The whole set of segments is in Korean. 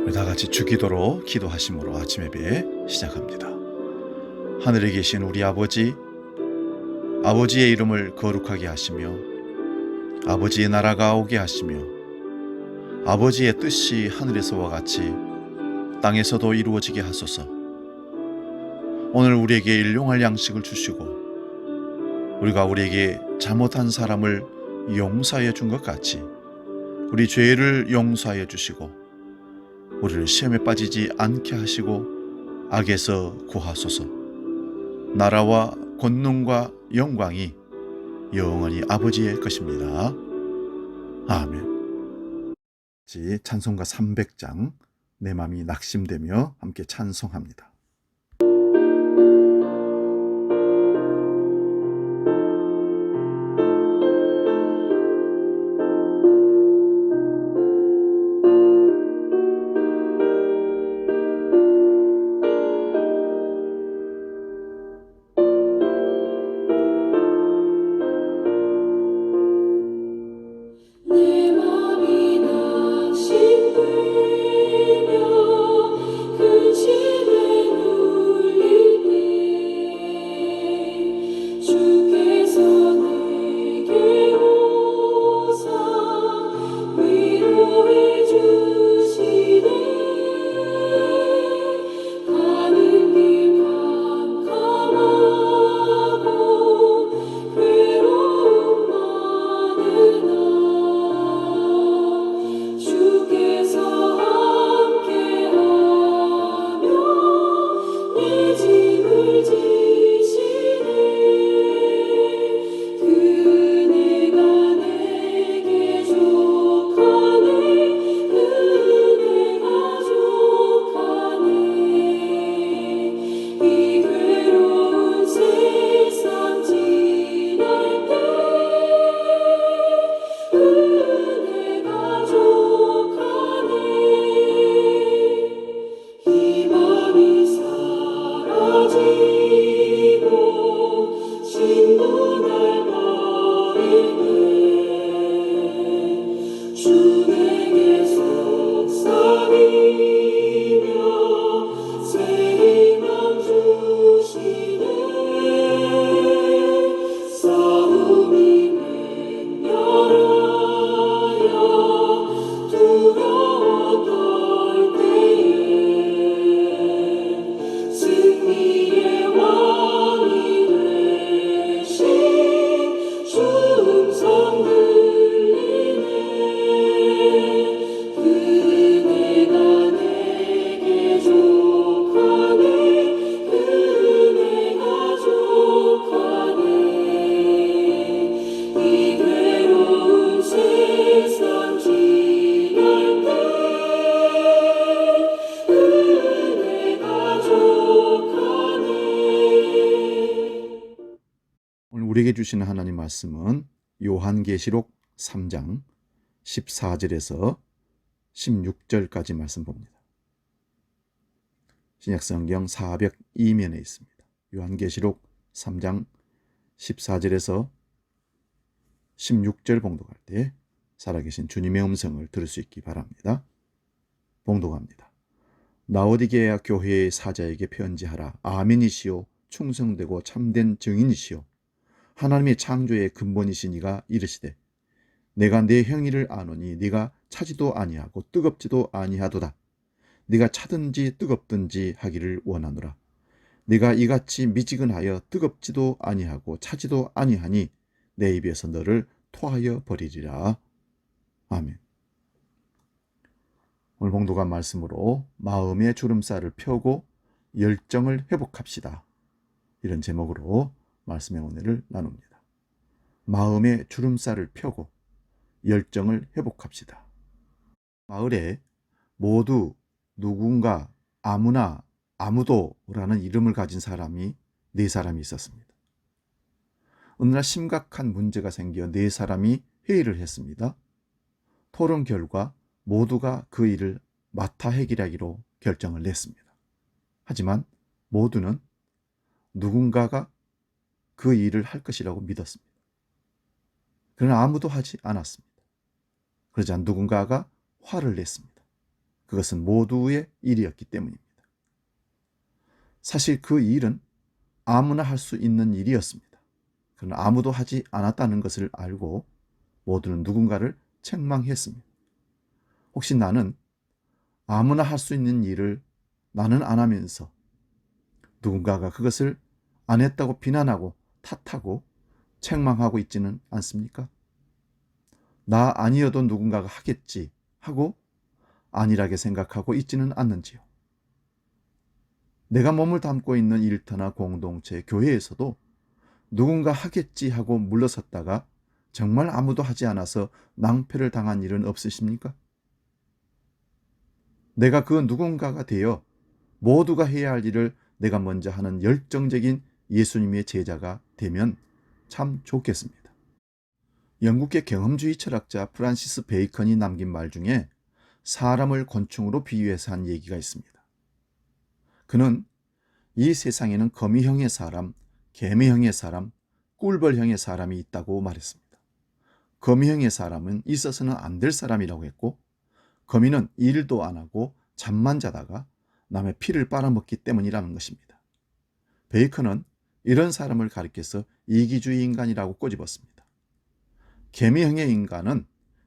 우리 다 같이 주기도로 기도하심으로 아침 예배 시작합니다. 하늘에 계신 우리 아버지, 아버지의 이름을 거룩하게 하시며 아버지의 나라가 오게 하시며 아버지의 뜻이 하늘에서와 같이 땅에서도 이루어지게 하소서. 오늘 우리에게 일용할 양식을 주시고 우리가 우리에게 잘못한 사람을 용서하여 준 것 같이 우리 죄를 용서하여 주시고 우리를 시험에 빠지지 않게 하시고 악에서 구하소서. 나라와 권능과 영광이 영원히 아버지의 것입니다. 아멘. 찬송가 300장 내 맘이 낙심되며 함께 찬송합니다. 우리에게 주시는 하나님 말씀은 요한계시록 3장 14절에서 16절까지 말씀 봅니다. 신약성경 402면에 있습니다. 요한계시록 3장 14절에서 16절 봉독할 때 살아계신 주님의 음성을 들을 수 있기 바랍니다. 봉독합니다. 라오디게아 교회의 사자에게 편지하라. 아멘이시오 충성되고 참된 증인이시오 하나님의 창조의 근본이시니가 이르시되 내가 내 행위를 아노니 네가 차지도 아니하고 뜨겁지도 아니하도다. 네가 차든지 뜨겁든지 하기를 원하노라. 네가 이같이 미지근하여 뜨겁지도 아니하고 차지도 아니하니 내 입에서 너를 토하여 버리리라. 아멘. 오늘 봉독한 말씀으로 마음의 주름살을 펴고 열정을 회복합시다. 이런 제목으로 말씀의 은혜를 나눕니다. 마음의 주름살을 펴고 열정을 회복합시다. 마을에 모두 누군가 아무나 아무도라는 이름을 가진 사람이 4사람이 있었습니다. 어느 날 심각한 문제가 생겨 4사람이 회의를 했습니다. 토론 결과 모두가 그 일을 맡아 해결하기로 결정을 냈습니다. 하지만 모두는 누군가가 그 일을 할 것이라고 믿었습니다. 그러나 아무도 하지 않았습니다. 그러자 누군가가 화를 냈습니다. 그것은 모두의 일이었기 때문입니다. 사실 그 일은 아무나 할 수 있는 일이었습니다. 그러나 아무도 하지 않았다는 것을 알고 모두는 누군가를 책망했습니다. 혹시 나는 아무나 할 수 있는 일을 나는 안 하면서 누군가가 그것을 안 했다고 비난하고 탓하고 책망하고 있지는 않습니까? 나 아니어도 누군가가 하겠지 하고 안일하게 생각하고 있지는 않는지요. 내가 몸을 담고 있는 일터나 공동체, 교회에서도 누군가 하겠지 하고 물러섰다가 정말 아무도 하지 않아서 낭패를 당한 일은 없으십니까? 내가 그 누군가가 되어 모두가 해야 할 일을 내가 먼저 하는 열정적인 예수님의 제자가 되면 참 좋겠습니다. 영국의 경험주의 철학자 프란시스 베이컨이 남긴 말 중에 사람을 곤충으로 비유해서 한 얘기가 있습니다. 그는 이 세상에는 거미형의 사람, 개미형의 사람, 꿀벌형의 사람이 있다고 말했습니다. 거미형의 사람은 있어서는 안 될 사람이라고 했고, 거미는 일도 안 하고 잠만 자다가 남의 피를 빨아먹기 때문이라는 것입니다. 베이컨은 이런 사람을 가리켜서 이기주의 인간이라고 꼬집었습니다. 개미형의 인간은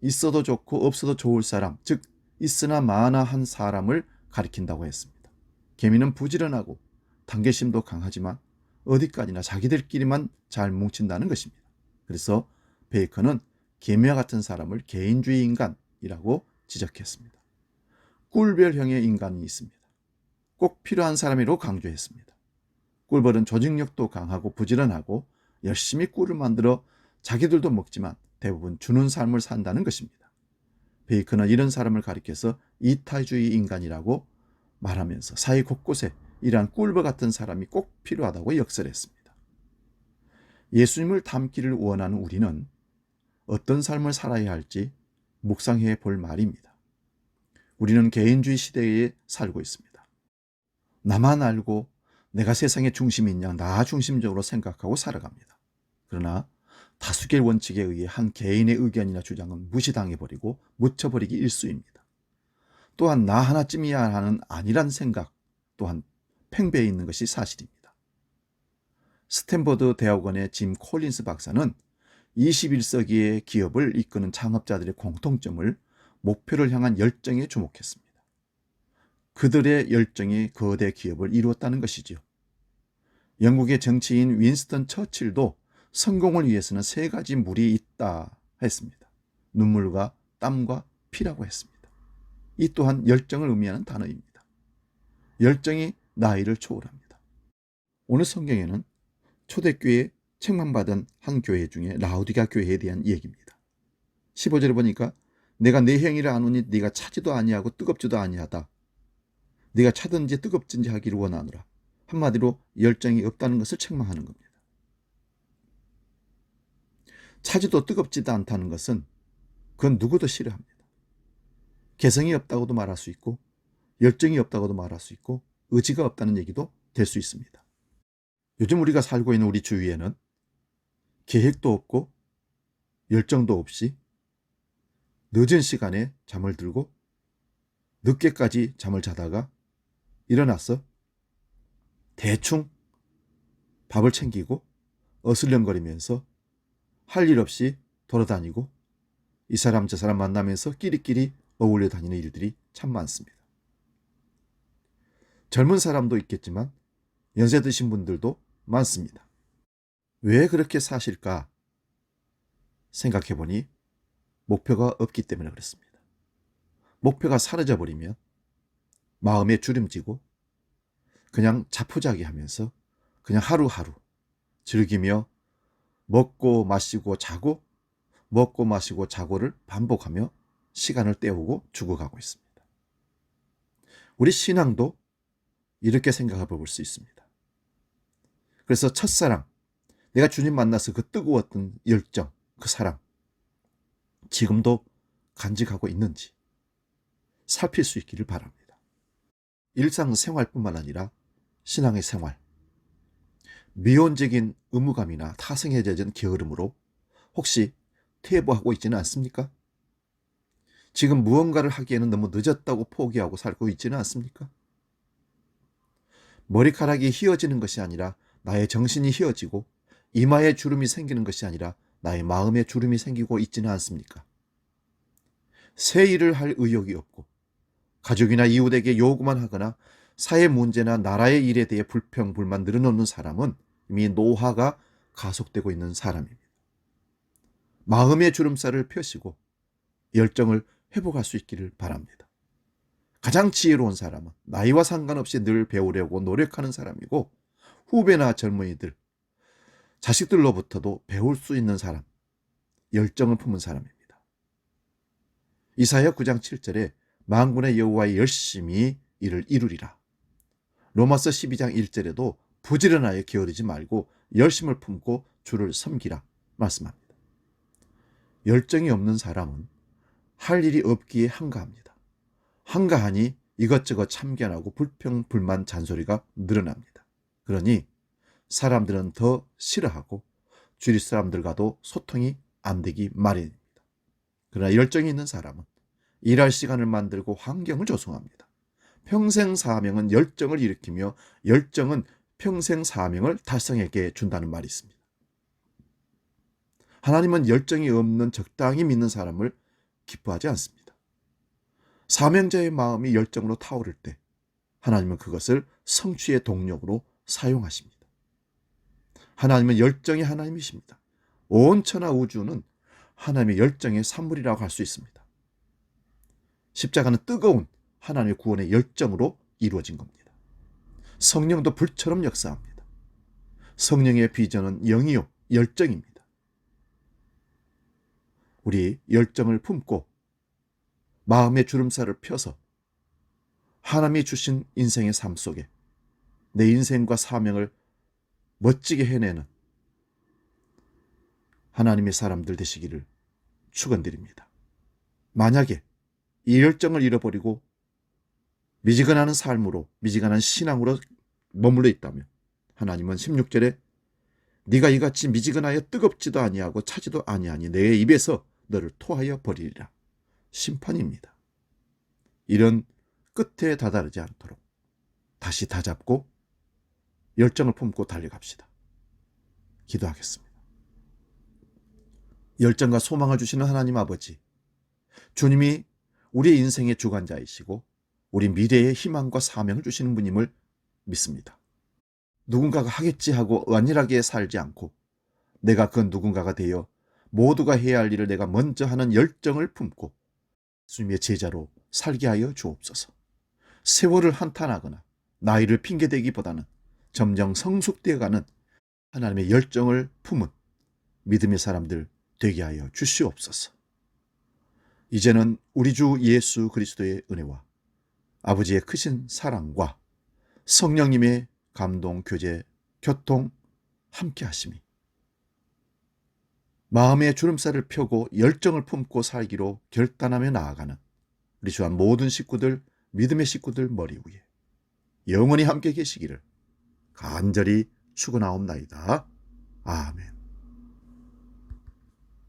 있어도 좋고 없어도 좋을 사람, 즉 있으나 마나한 사람을 가리킨다고 했습니다. 개미는 부지런하고 단계심도 강하지만 어디까지나 자기들끼리만 잘 뭉친다는 것입니다. 그래서 베이컨은 개미와 같은 사람을 개인주의 인간이라고 지적했습니다. 꿀벌형의 인간이 있습니다. 꼭 필요한 사람이라고 강조했습니다. 꿀벌은 조직력도 강하고 부지런하고 열심히 꿀을 만들어 자기들도 먹지만 대부분 주는 삶을 산다는 것입니다. 베이컨은 이런 사람을 가리켜서 이타주의 인간이라고 말하면서 사회 곳곳에 이러한 꿀벌 같은 사람이 꼭 필요하다고 역설했습니다. 예수님을 닮기를 원하는 우리는 어떤 삶을 살아야 할지 묵상해 볼 말입니다. 우리는 개인주의 시대에 살고 있습니다. 나만 알고 내가 세상의 중심인 양 나 중심적으로 생각하고 살아갑니다. 그러나 다수결 원칙에 의해 한 개인의 의견이나 주장은 무시당해버리고 묻혀버리기 일쑤입니다. 또한 나 하나쯤이야 하는 아니란 생각 또한 팽배해 있는 것이 사실입니다. 스탠퍼드 대학원의 짐 콜린스 박사는 21세기의 기업을 이끄는 창업자들의 공통점을 목표를 향한 열정에 주목했습니다. 그들의 열정이 거대 기업을 이루었다는 것이지요. 영국의 정치인 윈스턴 처칠도 성공을 위해서는 3가지 물이 있다 했습니다. 눈물과 땀과 피라고 했습니다. 이 또한 열정을 의미하는 단어입니다. 열정이 나이를 초월합니다. 오늘 성경에는 초대교회에 책망받은 한 교회 중에 라우디가 교회에 대한 얘기입니다. 15절에 보니까 내가 내 행위를 아노니 네가 차지도 아니하고 뜨겁지도 아니하다. 네가 차든지 뜨겁든지 하기를 원하노라. 한마디로 열정이 없다는 것을 책망하는 겁니다. 차지도 뜨겁지도 않다는 것은 그건 누구도 싫어합니다. 개성이 없다고도 말할 수 있고 열정이 없다고도 말할 수 있고 의지가 없다는 얘기도 될 수 있습니다. 요즘 우리가 살고 있는 우리 주위에는 계획도 없고 열정도 없이 늦은 시간에 잠을 들고 늦게까지 잠을 자다가 일어나서 대충 밥을 챙기고 어슬렁거리면서 할 일 없이 돌아다니고 이 사람 저 사람 만나면서 끼리끼리 어울려 다니는 일들이 참 많습니다. 젊은 사람도 있겠지만 연세 드신 분들도 많습니다. 왜 그렇게 사실까 생각해 보니 목표가 없기 때문에 그렇습니다. 목표가 사라져 버리면 마음에 주름지고 그냥 자포자기하면서 그냥 하루하루 즐기며 먹고 마시고 자고 먹고 마시고 자고를 반복하며 시간을 때우고 죽어가고 있습니다. 우리 신앙도 이렇게 생각해 볼 수 있습니다. 그래서 첫사랑, 내가 주님 만나서 그 뜨거웠던 열정, 그 사랑 지금도 간직하고 있는지 살필 수 있기를 바랍니다. 일상생활뿐만 아니라 신앙의 생활, 미온적인 의무감이나 타성에 젖은 게으름으로 혹시 퇴보하고 있지는 않습니까? 지금 무언가를 하기에는 너무 늦었다고 포기하고 살고 있지는 않습니까? 머리카락이 휘어지는 것이 아니라 나의 정신이 휘어지고 이마에 주름이 생기는 것이 아니라 나의 마음에 주름이 생기고 있지는 않습니까? 새 일을 할 의욕이 없고 가족이나 이웃에게 요구만 하거나 사회 문제나 나라의 일에 대해 불평, 불만 늘어놓는 사람은 이미 노화가 가속되고 있는 사람입니다. 마음의 주름살을 펴시고 열정을 회복할 수 있기를 바랍니다. 가장 지혜로운 사람은 나이와 상관없이 늘 배우려고 노력하는 사람이고 후배나 젊은이들, 자식들로부터도 배울 수 있는 사람, 열정을 품은 사람입니다. 이사야 9장 7절에 만군의 여호와의 열심히 이를 이루리라. 로마서 12장 1절에도 부지런하여 게으르지 말고 열심을 품고 주를 섬기라 말씀합니다. 열정이 없는 사람은 할 일이 없기에 한가합니다. 한가하니 이것저것 참견하고 불평, 불만, 잔소리가 늘어납니다. 그러니 사람들은 더 싫어하고 주위 사람들과도 소통이 안 되기 마련입니다. 그러나 열정이 있는 사람은 일할 시간을 만들고 환경을 조성합니다. 평생 사명은 열정을 일으키며 열정은 평생 사명을 달성하게 준다는 말이 있습니다. 하나님은 열정이 없는 적당히 믿는 사람을 기뻐하지 않습니다. 사명자의 마음이 열정으로 타오를 때 하나님은 그것을 성취의 동력으로 사용하십니다. 하나님은 열정의 하나님이십니다. 온 천하 우주는 하나님의 열정의 산물이라고 할 수 있습니다. 십자가는 뜨거운 하나님의 구원의 열정으로 이루어진 겁니다. 성령도 불처럼 역사합니다. 성령의 비전은 영이요 열정입니다. 우리 열정을 품고 마음의 주름살을 펴서 하나님이 주신 인생의 삶 속에 내 인생과 사명을 멋지게 해내는 하나님의 사람들 되시기를 축원드립니다. 만약에 이 열정을 잃어버리고 미지근하는 삶으로, 미지근한 신앙으로 머물러 있다면 하나님은 16절에 네가 이같이 미지근하여 뜨겁지도 아니하고 차지도 아니하니 내 입에서 너를 토하여 버리리라. 심판입니다. 이런 끝에 다다르지 않도록 다시 다잡고 열정을 품고 달려갑시다. 기도하겠습니다. 열정과 소망을 주시는 하나님 아버지, 주님이 우리의 인생의 주관자이시고 우리 미래의 희망과 사명을 주시는 분임을 믿습니다. 누군가가 하겠지 하고 완일하게 살지 않고 내가 그 누군가가 되어 모두가 해야 할 일을 내가 먼저 하는 열정을 품고 주님의 제자로 살게 하여 주옵소서. 세월을 한탄하거나 나이를 핑계대기보다는 점점 성숙되어가는 하나님의 열정을 품은 믿음의 사람들 되게 하여 주시옵소서. 이제는 우리 주 예수 그리스도의 은혜와 아버지의 크신 사랑과 성령님의 감동, 교제, 교통 함께 하심이 마음의 주름살을 펴고 열정을 품고 살기로 결단하며 나아가는 우리 주한 모든 식구들, 믿음의 식구들 머리 위에 영원히 함께 계시기를 간절히 축원하옵나이다. 아멘.